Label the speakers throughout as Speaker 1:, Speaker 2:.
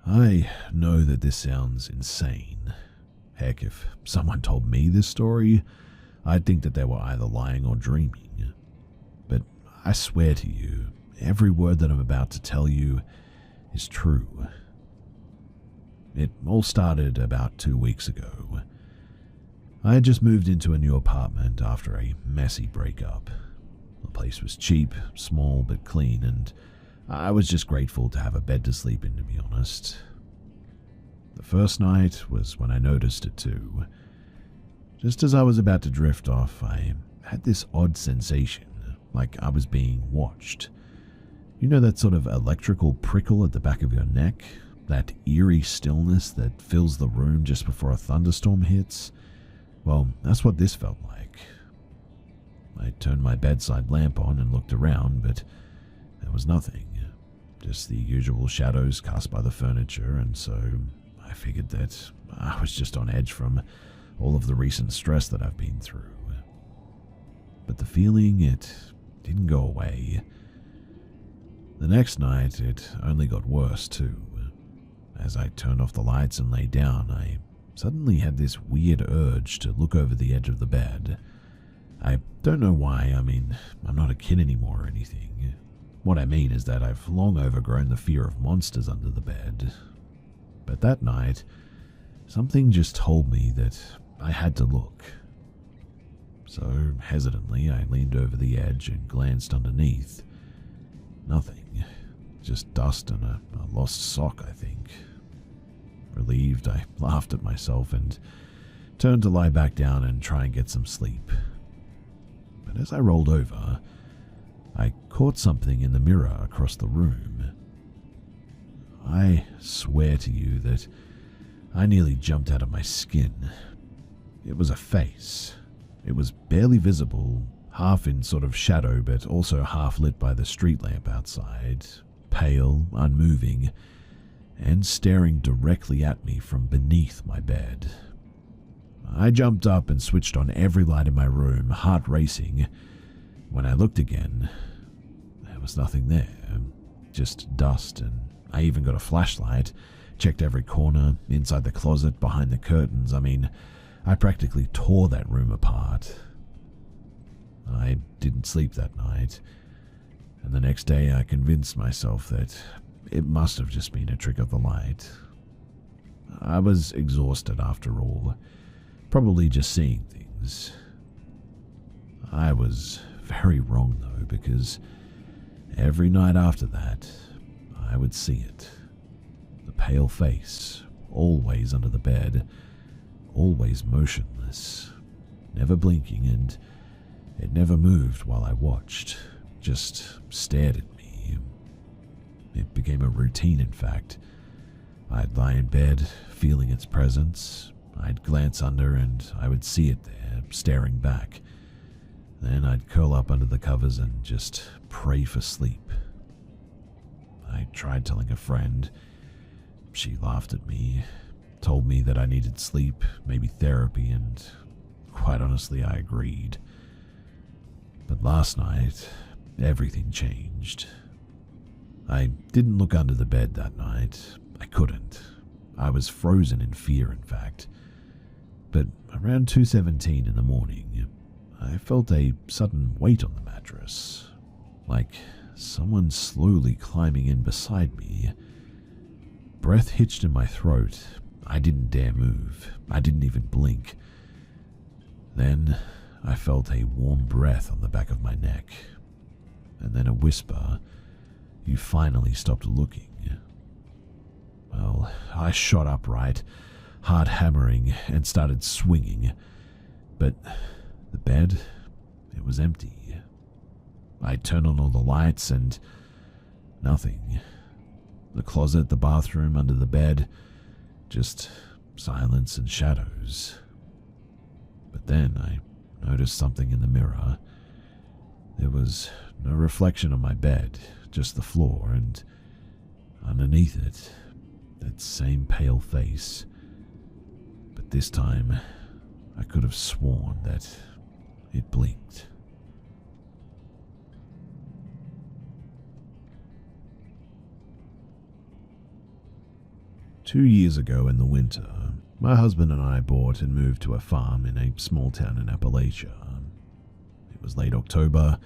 Speaker 1: I know that this sounds insane. Heck, if someone told me this story, I'd think that they were either lying or dreaming. But I swear to you, every word that I'm about to tell you is true. It all started about 2 weeks ago. I had just moved into a new apartment after a messy breakup. The place was cheap, small but clean, and I was just grateful to have a bed to sleep in, to be honest. The first night was when I noticed it too. Just as I was about to drift off, I had this odd sensation, like I was being watched. You know that sort of electrical prickle at the back of your neck? That eerie stillness that fills the room just before a thunderstorm hits? Well, that's what this felt like. I turned my bedside lamp on and looked around, but there was nothing. Just the usual shadows cast by the furniture, and so I figured that I was just on edge from all of the recent stress that I've been through. But the feeling, it didn't go away. The next night, it only got worse too. As I turned off the lights and lay down, I suddenly had this weird urge to look over the edge of the bed. I don't know why. I'm not a kid anymore or anything. What I mean is that I've long overgrown the fear of monsters under the bed. But that night, something just told me that I had to look. So, hesitantly, I leaned over the edge and glanced underneath. Nothing. Just dust and a lost sock, I think. Relieved, I laughed at myself and turned to lie back down and try and get some sleep. But as I rolled over, I caught something in the mirror across the room. I swear to you that I nearly jumped out of my skin. It was a face. It was barely visible, half in sort of shadow but also half lit by the street lamp outside, pale, unmoving, and staring directly at me from beneath my bed. I jumped up and switched on every light in my room, heart racing. When I looked again, there was nothing there, just dust, and I even got a flashlight, checked every corner, inside the closet, behind the curtains. I practically tore that room apart. I didn't sleep that night, and the next day I convinced myself that it must have just been a trick of the light. I was exhausted after all, probably just seeing things. I was very wrong though, because every night after that, I would see it. The pale face, always under the bed, always motionless, never blinking, and it never moved while I watched, just stared at me. It became a routine, in fact. I'd lie in bed, feeling its presence. I'd glance under and I would see it there, staring back. Then I'd curl up under the covers and just pray for sleep. I tried telling a friend. She laughed at me, told me that I needed sleep, maybe therapy, and quite honestly, I agreed. But last night, everything changed. I didn't look under the bed that night. I couldn't. I was frozen in fear, in fact. But around 2:17 in the morning, I felt a sudden weight on the mattress, like someone slowly climbing in beside me. Breath hitched in my throat. I didn't dare move. I didn't even blink. Then I felt a warm breath on the back of my neck, and then a whisper, "You finally stopped looking." Well, I shot upright, heart hammering, and started swinging. But the bed, it was empty. I turned on all the lights and nothing. The closet, the bathroom, under the bed, just silence and shadows. But then I noticed something in the mirror. There was no reflection on my bed, just the floor, and underneath it, that same pale face. But this time, I could have sworn that it blinked. 2 years ago in the winter, my husband and I bought and moved to a farm in a small town in Appalachia. It was late October,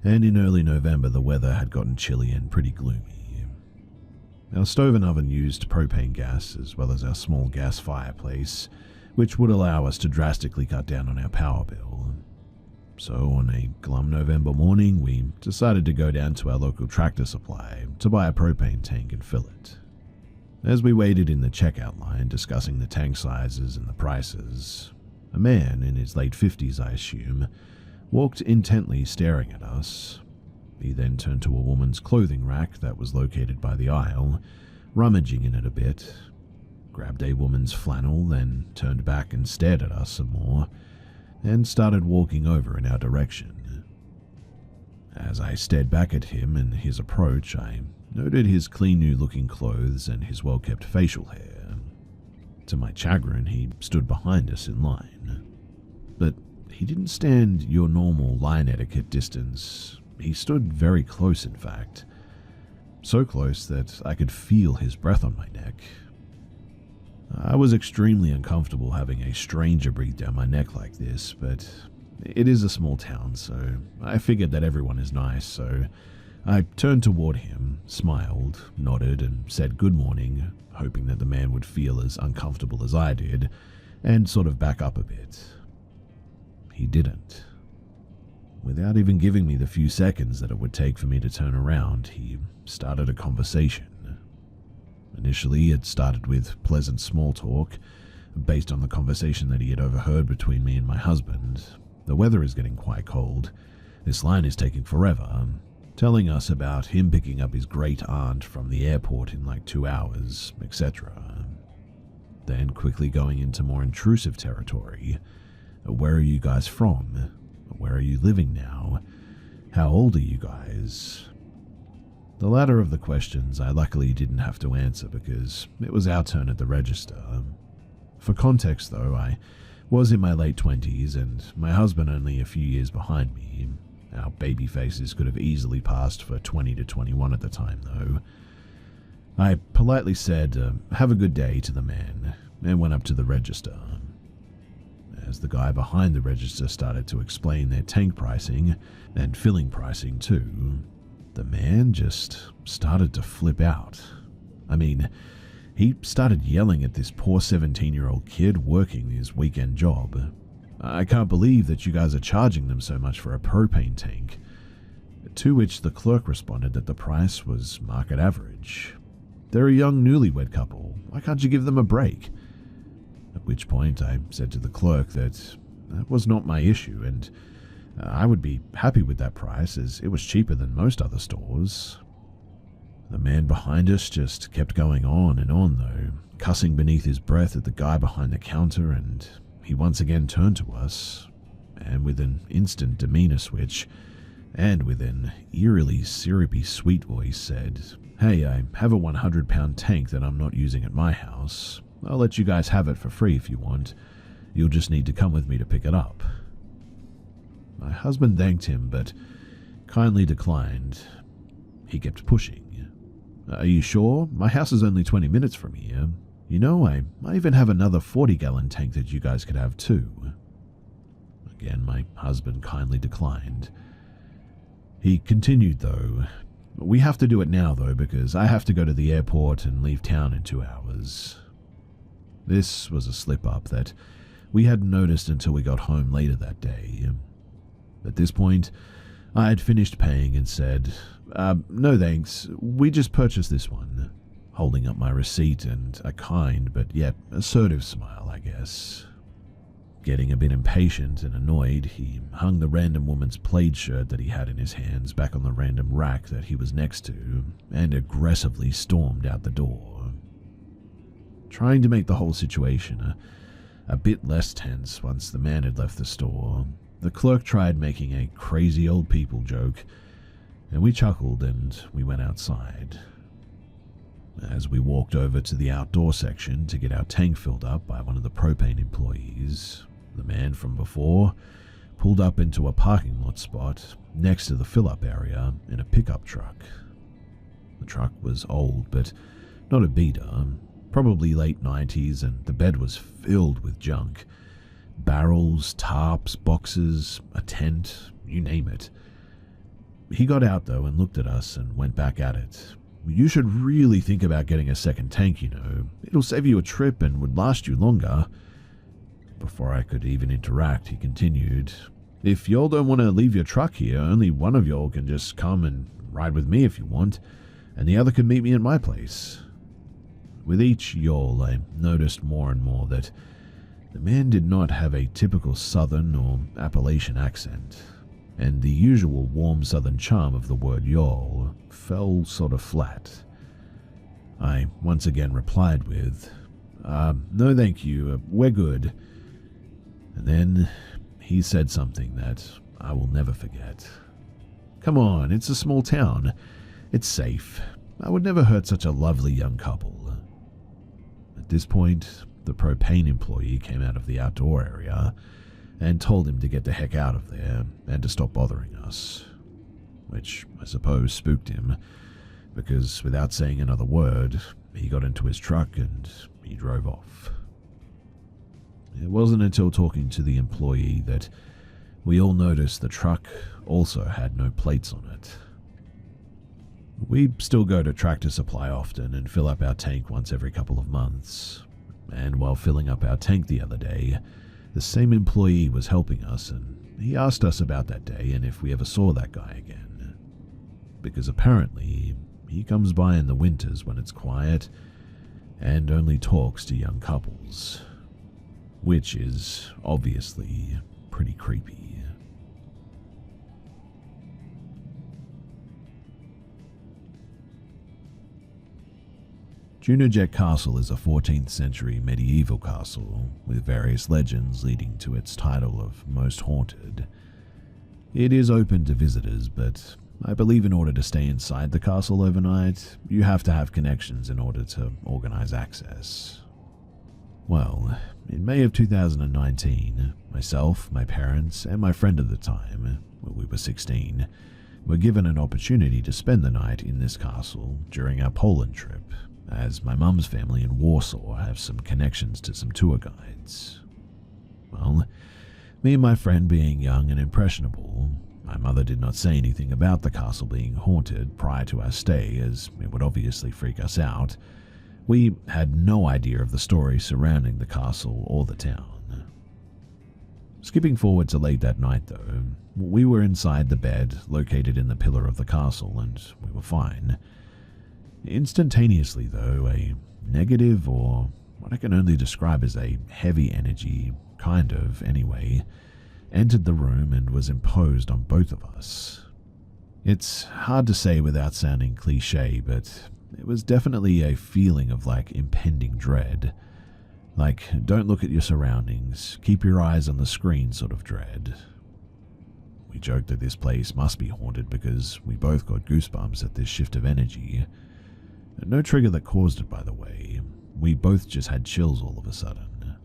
Speaker 1: and in early November the weather had gotten chilly and pretty gloomy. Our stove and oven used propane gas as well as our small gas fireplace, which would allow us to drastically cut down on our power bill. So on a glum November morning, we decided to go down to our local Tractor Supply to buy a propane tank and fill it. As we waited in the checkout line discussing the tank sizes and the prices, a man, in his late 50s I assume, walked intently staring at us. He then turned to a woman's clothing rack that was located by the aisle, rummaging in it a bit, grabbed a woman's flannel, then turned back and stared at us some more, and started walking over in our direction. As I stared back at him and his approach, I noted his clean new looking clothes and his well-kept facial hair. To my chagrin, he stood behind us in line. But he didn't stand your normal line etiquette distance. He stood very close, in fact. So close that I could feel his breath on my neck. I was extremely uncomfortable having a stranger breathe down my neck like this, but it is a small town, so I figured that everyone is nice, so I turned toward him, smiled, nodded, and said good morning, hoping that the man would feel as uncomfortable as I did, and sort of back up a bit. He didn't. Without even giving me the few seconds that it would take for me to turn around, he started a conversation. Initially, it started with pleasant small talk, based on the conversation that he had overheard between me and my husband. The weather is getting quite cold. This line is taking forever. Telling us about him picking up his great aunt from the airport in like 2 hours, etc. Then quickly going into more intrusive territory. Where are you guys from? Where are you living now? How old are you guys? The latter of the questions I luckily didn't have to answer because it was our turn at the register. For context though, I was in my late 20s and my husband only a few years behind me. Our baby faces could have easily passed for 20 to 21 at the time though. I politely said, have a good day to the man, and went up to the register. As the guy behind the register started to explain their tank pricing and filling pricing too, the man just started to flip out. I mean, he started yelling at this poor 17-year-old kid working his weekend job. I can't believe that you guys are charging them so much for a propane tank. To which the clerk responded that the price was market average. They're a young newlywed couple. Why can't you give them a break? At which point I said to the clerk that was not my issue, and I would be happy with that price as it was cheaper than most other stores. The man behind us just kept going on and on though, cussing beneath his breath at the guy behind the counter, and he once again turned to us, and with an instant demeanor switch, and with an eerily syrupy sweet voice said, "Hey, I have a 100-pound tank that I'm not using at my house. I'll let you guys have it for free if you want. You'll just need to come with me to pick it up." My husband thanked him, but kindly declined. He kept pushing. "Are you sure? My house is only 20 minutes from here. You know, I might even have another 40-gallon tank that you guys could have too." Again, my husband kindly declined. He continued though, "We have to do it now though, because I have to go to the airport and leave town in 2 hours." This was a slip-up that we hadn't noticed until we got home later that day. At this point, I had finished paying and said, "No thanks, we just purchased this one," holding up my receipt and a kind but yet assertive smile, I guess. Getting a bit impatient and annoyed, he hung the random woman's plaid shirt that he had in his hands back on the random rack that he was next to, and aggressively stormed out the door. Trying to make the whole situation a bit less tense once the man had left the store, the clerk tried making a crazy old people joke, and we chuckled and we went outside. As we walked over to the outdoor section to get our tank filled up by one of the propane employees, the man from before pulled up into a parking lot spot next to the fill-up area in a pickup truck. The truck was old, but not a beater. probably late 90s, and the bed was filled with junk. Barrels, tarps, boxes, a tent, you name it. He got out though and looked at us and went back at it. "You should really think about getting a second tank, It'll save you a trip and would last you longer." Before I could even interact, he continued, "If y'all don't want to leave your truck here, only one of y'all can just come and ride with me if you want, and the other can meet me at my place." With each y'all, I noticed more and more that the man did not have a typical Southern or Appalachian accent, and the usual warm Southern charm of the word y'all fell sort of flat. I once again replied with, "No thank you, we're good." And then he said something that I will never forget. "Come on, it's a small town. It's safe. I would never hurt such a lovely young couple." At this point, the propane employee came out of the outdoor area and told him to get the heck out of there and to stop bothering us, which I suppose spooked him, because without saying another word, he got into his truck and he drove off. It wasn't until talking to the employee that we all noticed the truck also had no plates on it. We still go to Tractor Supply often and fill up our tank once every couple of months, and while filling up our tank the other day, the same employee was helping us, and he asked us about that day and if we ever saw that guy again. Because apparently, he comes by in the winters when it's quiet and only talks to young couples, which is obviously pretty creepy. Junajet Castle is a 14th century medieval castle with various legends leading to its title of Most Haunted. It is open to visitors, but I believe in order to stay inside the castle overnight, you have to have connections in order to organize access. Well, in May of 2019, myself, my parents, and my friend at the time, we were 16, were given an opportunity to spend the night in this castle during our Poland trip, as my mum's family in Warsaw have some connections to some tour guides. Well, me and my friend being young and impressionable, my mother did not say anything about the castle being haunted prior to our stay, as it would obviously freak us out. We had no idea of the story surrounding the castle or the town. Skipping forward to late that night though, we were inside the bed located in the pillar of the castle and we were fine. Instantaneously though, a negative, or what I can only describe as a heavy energy, kind of anyway, entered the room and was imposed on both of us. It's hard to say without sounding cliche, but it was definitely a feeling of like impending dread. Like, don't look at your surroundings, keep your eyes on the screen sort of dread. We joked that this place must be haunted because we both got goosebumps at this shift of energy. No trigger that caused it, by the way. We both just had chills all of a sudden.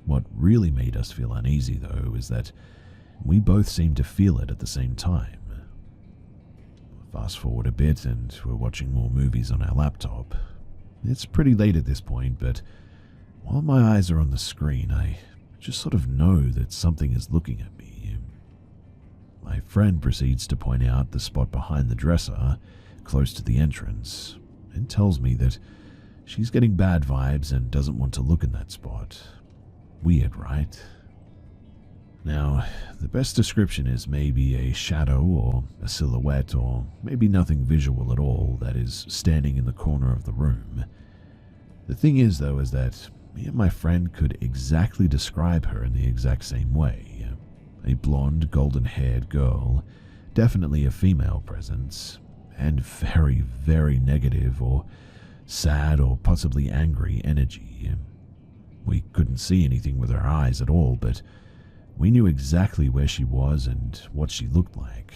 Speaker 1: What really made us feel uneasy, though, is that we both seemed to feel it at the same time. Fast forward a bit, and we're watching more movies on our laptop. It's pretty late at this point, but while my eyes are on the screen, I just sort of know that something is looking at me. My friend proceeds to point out the spot behind the dresser, close to the entrance, and tells me that she's getting bad vibes and doesn't want to look in that spot. Weird, right? Now, the best description is maybe a shadow or a silhouette or maybe nothing visual at all that is standing in the corner of the room. The thing is, though, is that me and my friend could exactly describe her in the exact same way. A blonde, golden-haired girl, definitely a female presence, and very, very negative or sad or possibly angry energy. We couldn't see anything with our eyes at all, but we knew exactly where she was and what she looked like.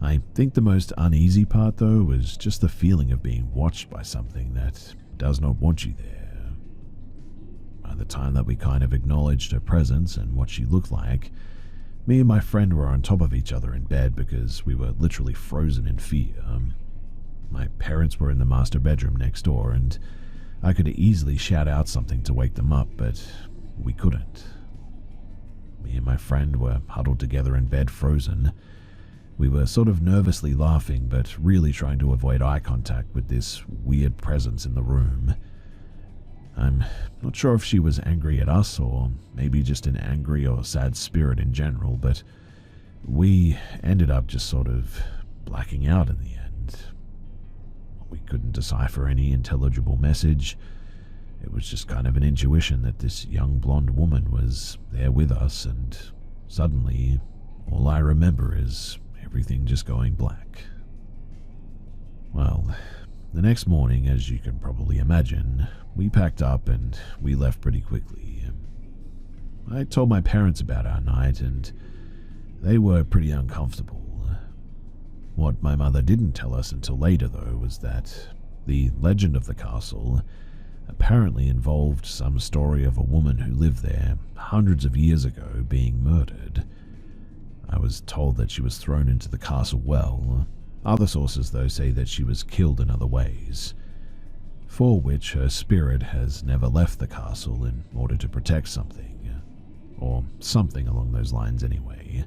Speaker 1: I think the most uneasy part, though, was just the feeling of being watched by something that does not want you there. By the time that we kind of acknowledged her presence and what she looked like, me and my friend were on top of each other in bed because we were literally frozen in fear. My parents were in the master bedroom next door, and I could easily shout out something to wake them up, but we couldn't. Me and my friend were huddled together in bed, frozen. We were sort of nervously laughing, but really trying to avoid eye contact with this weird presence in the room. I'm not sure if she was angry at us or maybe just an angry or sad spirit in general, but we ended up just sort of blacking out in the end. We couldn't decipher any intelligible message. It was just kind of an intuition that this young blonde woman was there with us, and suddenly all I remember is everything just going black. Well, the next morning, as you can probably imagine, we packed up and we left pretty quickly. I told my parents about our night and they were pretty uncomfortable. What my mother didn't tell us until later, though, was that the legend of the castle apparently involved some story of a woman who lived there hundreds of years ago being murdered. I was told that she was thrown into the castle well. Other sources, though, say that she was killed in other ways, for which her spirit has never left the castle in order to protect something, or something along those lines anyway.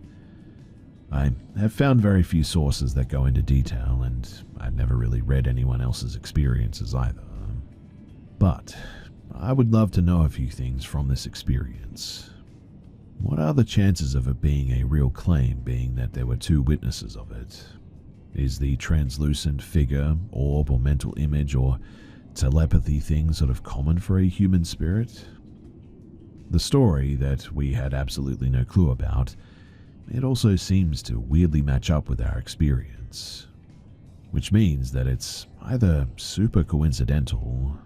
Speaker 1: I have found very few sources that go into detail, and I've never really read anyone else's experiences either. But I would love to know a few things from this experience. What are the chances of it being a real claim, being that there were two witnesses of it? Is the translucent figure, orb, or mental image, or telepathy thing sort of common for a human spirit? The story that we had absolutely no clue about, it also seems to weirdly match up with our experience, which means that it's either super coincidental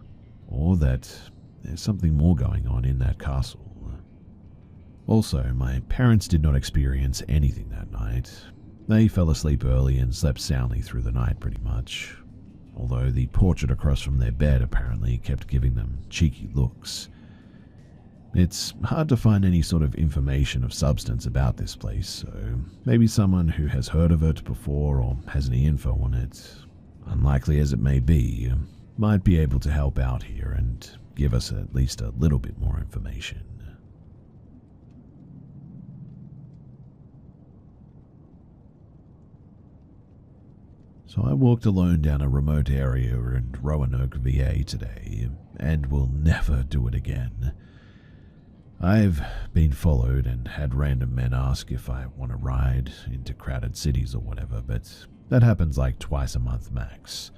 Speaker 1: or that there's something more going on in that castle. Also, my parents did not experience anything that night. They fell asleep early and slept soundly through the night pretty much, although the portrait across from their bed apparently kept giving them cheeky looks. It's hard to find any sort of information of substance about this place, so maybe someone who has heard of it before or has any info on it, unlikely as it may be, might be able to help out here and give us at least a little bit more information. So I walked alone down a remote area in Roanoke, VA today, and will never do it again. I've been followed and had random men ask if I want to ride into crowded cities or whatever, but that happens like twice a month max.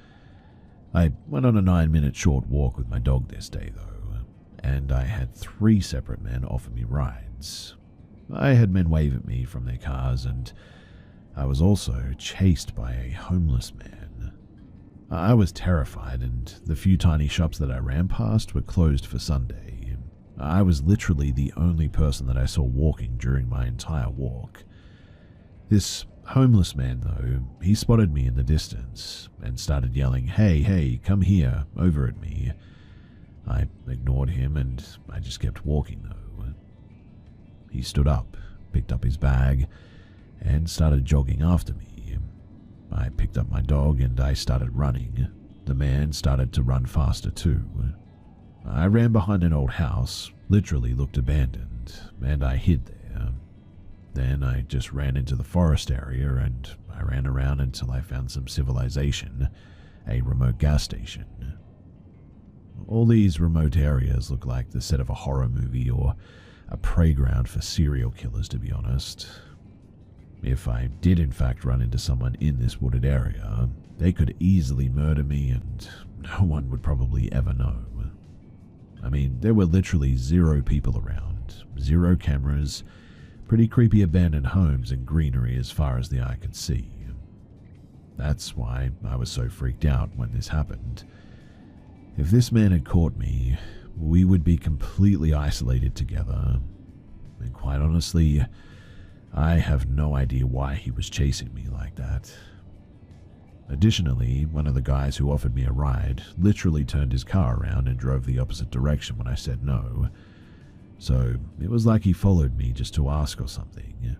Speaker 1: I went on a 9-minute short walk with my dog this day though, and I had 3 separate men offer me rides. I had men wave at me from their cars, and I was also chased by a homeless man. I was terrified, and the few tiny shops that I ran past were closed for Sunday. I was literally the only person that I saw walking during my entire walk. This homeless man, though, he spotted me in the distance and started yelling, hey, come here," over at me. I ignored him and I just kept walking, though. He stood up, picked up his bag, and started jogging after me. I picked up my dog and I started running. The man started to run faster too. I ran behind an old house, literally looked abandoned, and I hid there. Then I just ran into the forest area and I ran around until I found some civilization, a remote gas station. All these remote areas look like the set of a horror movie or a playground for serial killers, to be honest. If I did in fact run into someone in this wooded area, they could easily murder me and no one would probably ever know. I mean, there were literally 0 people around, 0 cameras, pretty creepy abandoned homes and greenery as far as the eye could see. That's why I was so freaked out when this happened. If this man had caught me, we would be completely isolated together. And quite honestly, I have no idea why he was chasing me like that. Additionally, one of the guys who offered me a ride literally turned his car around and drove the opposite direction when I said no. So it was like he followed me just to ask or something.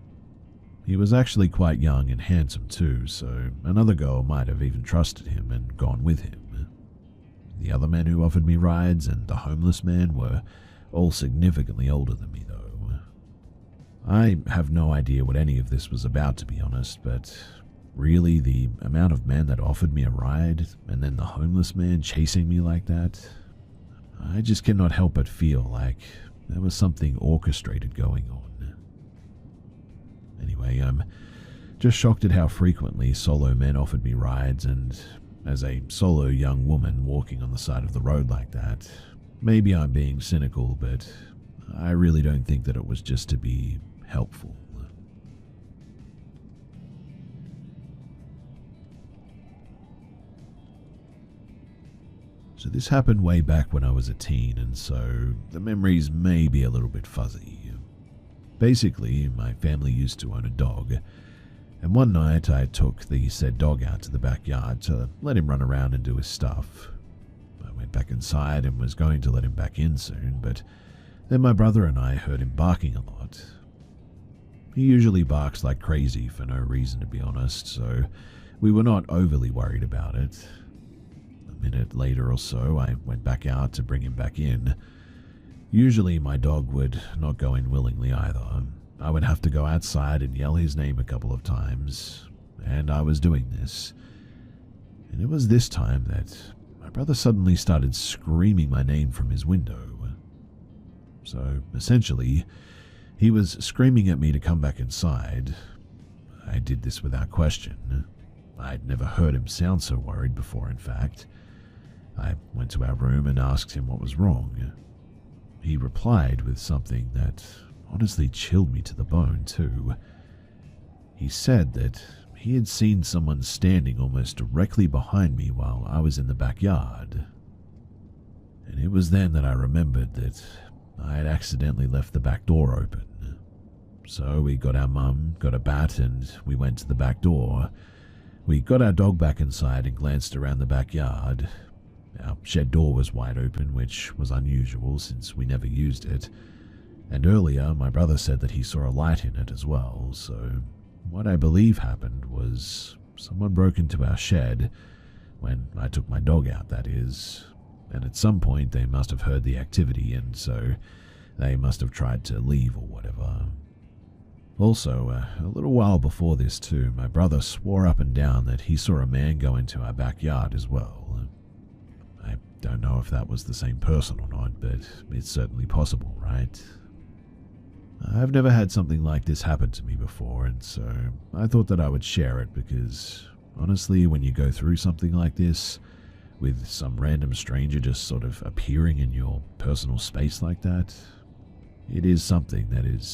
Speaker 1: He was actually quite young and handsome too, so another girl might have even trusted him and gone with him. The other men who offered me rides and the homeless man were all significantly older than me, though. I have no idea what any of this was about, to be honest, but really, the amount of men that offered me a ride and then the homeless man chasing me like that, I just cannot help but feel like there was something orchestrated going on. Anyway, I'm just shocked at how frequently solo men offered me rides, and as a solo young woman walking on the side of the road like that, maybe I'm being cynical, but I really don't think that it was just to be helpful. So this happened way back when I was a teen, and so the memories may be a little bit fuzzy. Basically, my family used to own a dog, and one night I took the said dog out to the backyard to let him run around and do his stuff. I went back inside and was going to let him back in soon, but then my brother and I heard him barking a lot. He usually barks like crazy for no reason, to be honest, so we were not overly worried about it. A minute later or so, I went back out to bring him back in. Usually my dog would not go in willingly either. I would have to go outside and yell his name a couple of times, and I was doing this. And it was this time that my brother suddenly started screaming my name from his window. So essentially, he was screaming at me to come back inside. I did this without question. I'd never heard him sound so worried before, in fact. I went to our room and asked him what was wrong. He replied with something that honestly chilled me to the bone, too. He said that he had seen someone standing almost directly behind me while I was in the backyard. And it was then that I remembered that I had accidentally left the back door open. So we got our mum, got a bat, and we went to the back door. We got our dog back inside and glanced around the backyard. Our shed door was wide open, which was unusual since we never used it. And earlier, my brother said that he saw a light in it as well, so what I believe happened was someone broke into our shed, when I took my dog out, that is, and at some point they must have heard the activity, and so they must have tried to leave or whatever. Also, a little while before this too, my brother swore up and down that he saw a man go into our backyard as well. I don't know if that was the same person or not, but it's certainly possible, right? I've never had something like this happen to me before, and so I thought that I would share it because, honestly, when you go through something like this, with some random stranger just sort of appearing in your personal space like that, it is something that is